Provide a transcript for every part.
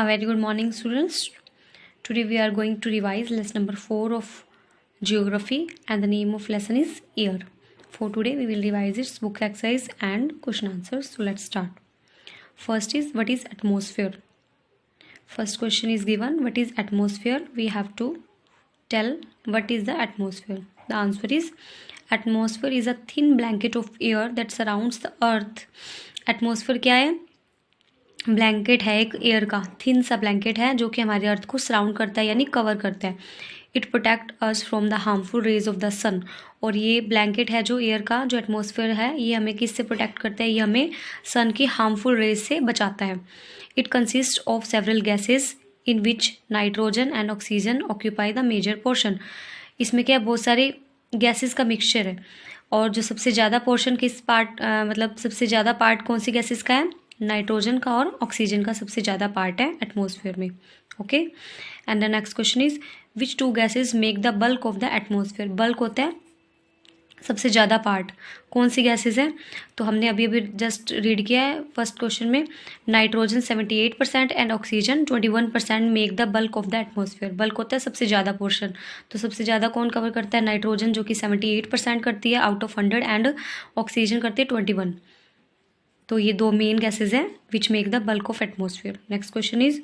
A very good morning, students. Today we are going to revise lesson number 4 of geography, and the name of lesson is year. For today we will revise its book exercise and question answers. So let's start. First is, what is atmosphere? First question is given, what is atmosphere? We have to tell what is the atmosphere. The answer is, atmosphere is a thin blanket of air that surrounds the earth. Atmosphere क्या है? Blanket है एक air का, thin सा blanket है जो कि हमारे अर्थ को सराउंड करता है यानी कवर करता है. It protect us from the harmful rays of the sun. और ये ब्लैंकेट है जो एयर का, जो एटमॉस्फेयर है, ये हमें किससे प्रोटेक्ट करता है? ये हमें सन की हार्मफुल रेज से बचाता है. It consist of several gases in which nitrogen and oxygen occupy the major portion. इसमें क्या, बहुत सारे गैसेस का मिक्सचर है, और जो सबसे ज़्यादा पोर्शन किस पार्ट मतलब सबसे ज़्यादा पार्ट कौन सी गैसेस का है? नाइट्रोजन का और ऑक्सीजन का सबसे ज़्यादा पार्ट है एटमॉस्फेयर में. Okay, and the next question is, which two gases make the bulk of the atmosphere? Bulk होता है सबसे ज़्यादा पार्ट. कौन सी गैसेस हैं? तो हमने अभी अभी जस्ट रीड किया है फर्स्ट क्वेश्चन में, nitrogen 78% and oxygen 21% make the bulk of the atmosphere. Bulk होता है सबसे ज़्यादा पोर्शन. तो सबसे ज़्यादा कौन कवर करता है? नाइट्रोजन, जो कि 78% करती है आउट ऑफ 100, एंड ऑक्सीजन करती है 21. तो ये दो मेन गैसेज हैं which make the bulk of atmosphere. Next question is,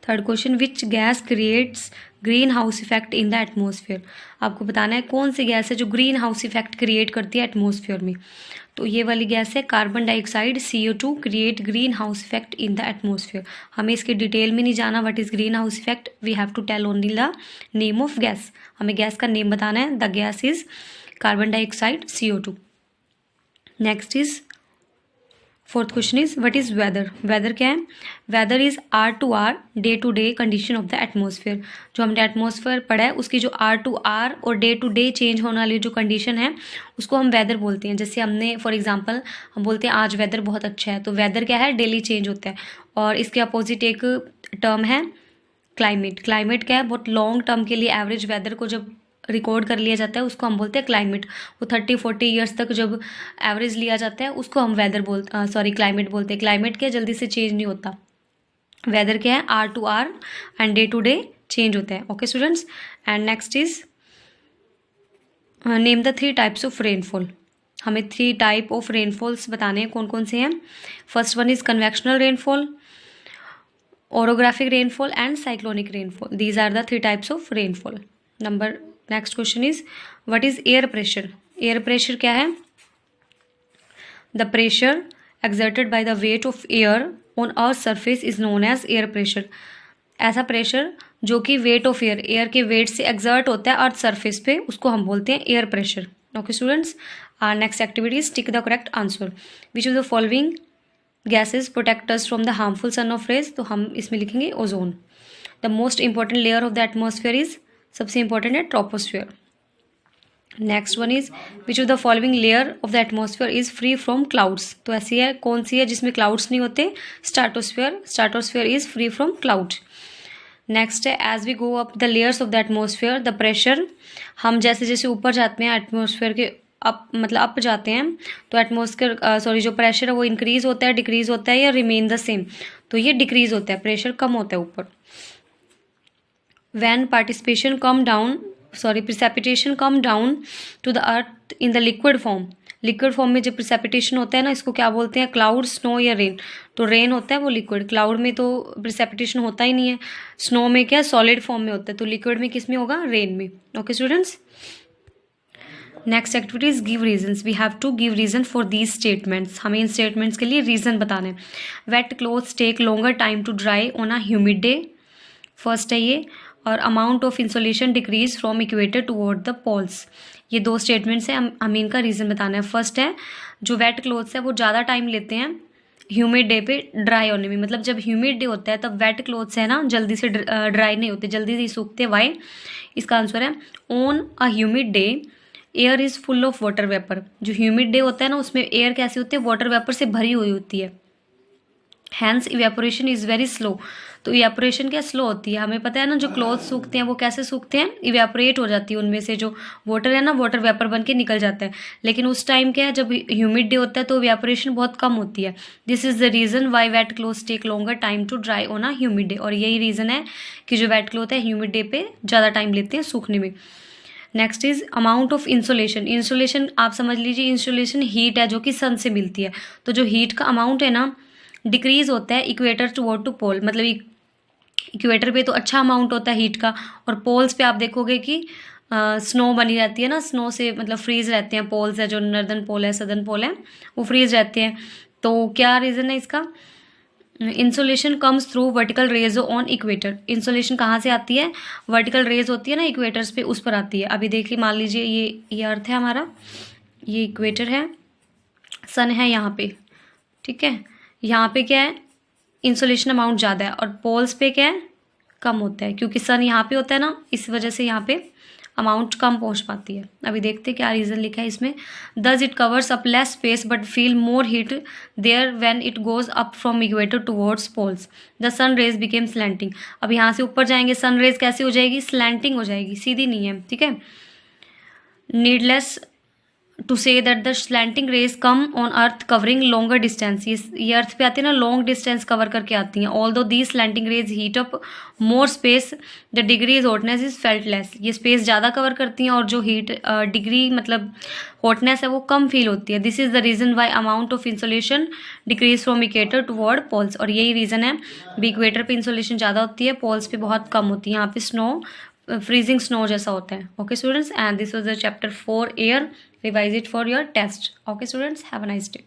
third question, which gas creates green house effect in the atmosphere? आपको बताना है कौन सी गैस है जो ग्रीन हाउस इफेक्ट क्रिएट करती है एटमॉस्फेयर में. तो ये वाली गैस है carbon dioxide, CO2 create green house effect in the atmosphere. हमें इसके डिटेल में नहीं जाना what is green house effect, we have to tell only the name of gas. हमें गैस का नेम बताना है. The gas is carbon dioxide, CO2. Next is, fourth question is, what is weather? Weather क्या है? Weather is hour to hour, day to day condition of the atmosphere. जो हमने atmosphere पढ़ा है उसकी जो आर टू आर और day to day change होने वाली जो कंडीशन है उसको हम वेदर बोलते हैं. जैसे हमने फॉर एग्जांपल हम बोलते हैं आज वेदर बहुत अच्छा है, तो वेदर क्या है? डेली चेंज होता है. और इसके अपोजिट एक टर्म है क्लाइमेट. क्लाइमेट क्या है? बहुत लॉन्ग टर्म के लिए एवरेज वेदर को जब रिकॉर्ड कर लिया जाता है उसको हम बोलते हैं क्लाइमेट. वो 30-40 ईयर्स तक जब एवरेज लिया जाता है उसको हम वेदर क्लाइमेट बोलते हैं. क्लाइमेट क्या, जल्दी से चेंज नहीं होता. वेदर क्या है? Hour to hour and day to day change होता है. Okay students, and next is, name the 3 types of rainfall. हमें 3 टाइप ऑफ रेनफॉल्स बताने हैं. कौन कौन से हैं? First one is convectional rainfall, orographic rainfall and cyclonic rainfall. These are the 3 types of rainfall. Next question is, what is air pressure? Air pressure क्या है? The pressure exerted by the weight of air on earth surface is known as air pressure. ऐसा pressure जो कि weight of air, air के weight से exert होता है earth surface पे, उसको हम बोलते हैं air pressure. Okay students, next activity is, tick the correct answer. Which of the following gases protect us from the harmful sun of rays? तो हम इसमें लिखेंगे ozone. The most important layer of the atmosphere is, सबसे important है troposphere. Next one is, which of the following layer of the atmosphere is free from clouds? तो ऐसी है, कौन सी है जिसमें क्लाउड्स नहीं होते? Stratosphere. Stratosphere is free from cloud. Next है, as we go up the layers of the atmosphere the pressure. हम जैसे जैसे ऊपर जाते हैं एटमॉस्फेयर के अप जाते हैं, तो एटमॉस्फेयर जो प्रेशर है वो इंक्रीज होता है, डिक्रीज होता है, या रिमेन द सेम? तो ये डिक्रीज होता है, प्रेशर कम होता है ऊपर. When precipitation come down to the earth in the liquid form. Liquid form में जब प्रिसिपिटेशन होता है ना, इसको क्या बोलते हैं? क्लाउड, स्नो या रेन. तो रेन होता है वो लिक्विड, क्लाउड में तो प्रिसिपिटेशन होता ही नहीं है. स्नो में क्या, सॉलिड फॉर्म में होता है. तो लिक्विड में किस में होगा? रेन में. Okay students, next activity is, give reasons. We have to give reason for these statements. हमें इन स्टेटमेंट्स के लिए रीजन बताना है. Wet clothes take longer time to dry on a humid day. First है ये. और amount of insolation decrease from equator toward the poles. ये 2 स्टेटमेंट्स हैं, हमें इनका रीज़न बताना है. फर्स्ट है, जो वेट क्लोथ्स है वो ज़्यादा टाइम लेते हैं ह्यूमिड डे पे ड्राई होने में. मतलब जब ह्यूमिड डे होता है तब वेट क्लोथ्स है ना जल्दी से ड्राई नहीं होते, जल्दी से सूखते. वाई? इसका आंसर है, on a humid day air is full of water vapour. जो ह्यूमिड डे होता है ना उसमें एयर कैसी होती है? वाटर वेपर से भरी हुई होती है. Hence evaporation is very slow. तो इवेपोरेशन क्या स्लो होती है, हमें पता है ना, जो क्लॉथ सूखते हैं वो कैसे सूखते हैं, इवेपोरेट हो जाती है, उनमें से जो वाटर है ना, वाटर वेपर बन के निकल जाता है। लेकिन उस टाइम क्या है, जब ह्यूमिड डे होता है तो इवेपोरेशन बहुत कम होती है। This is the reason why wet clothes take longer time to dry on a humid day. और यही रीज़न है कि जो वेट क्लॉथ है ह्यूमिड डे पे ज़्यादा टाइम लेते हैं सूखने में। Next is amount of insolation. Insolation आप समझ लीजिए, इंसोलेशन हीट है जो कि सन से मिलती है। तो जो हीट का अमाउंट है ना, डिक्रीज होता है इक्वेटर टुवर्ड टू पोल, मतलब इक्वेटर पे तो अच्छा अमाउंट होता है हीट का, और पोल्स पे आप देखोगे कि स्नो बनी रहती है ना, स्नो से मतलब फ्रीज रहते हैं पोल्स है, जो नॉर्दर्न पोल है सदर्न पोल है वो फ्रीज रहते हैं। तो क्या रीज़न है इसका, insolation comes through vertical rays on equator. Insolation कहाँ से आती है, वर्टिकल रेज होती है ना इक्वेटर्स पे, उस पर आती है। अभी देखिए मान लीजिए ये अर्थ है हमारा, ये इक्वेटर है, सन है यहाँ पे, ठीक है। यहाँ पे क्या है, इंसोलेशन अमाउंट ज़्यादा है, और पोल्स पे क्या है, कम होता है, क्योंकि सन यहाँ पे होता है ना, इस वजह से यहाँ पे अमाउंट कम पहुँच पाती है। अभी देखते हैं क्या रीज़न लिखा है इसमें। Thus it covers up less space but feel more heat there when it goes up from equator towards poles. The sun rays became slanting. अब यहाँ से ऊपर जाएंगे, सन रेज कैसे हो जाएगी, स्लैंटिंग हो जाएगी, सीधी नहीं है, ठीक है। Needless to say that the slanting rays come on earth covering longer distance. ये अर्थ पे आती है ना, लॉन्ग डिस्टेंस कवर करके आती हैं। Although the slanting rays heat up more space the degree is hotness is felt less. ये space ज़्यादा कवर करती हैं और जो हीट डिग्री मतलब हॉटनेस है वो कम फील होती है। This is the reason why amount of insolation decrease from equator toward poles. और यही रीज़न है, भी इक्वेटर पे इंसोलेशन ज़्यादा होती है, पोल्स पे बहुत कम होती है। यहाँ पे स्नो फ्रीजिंग स्नो जैसा होता है। Okay students, and this was the chapter 4 air. Revise it for your test. Okay students, have a nice day.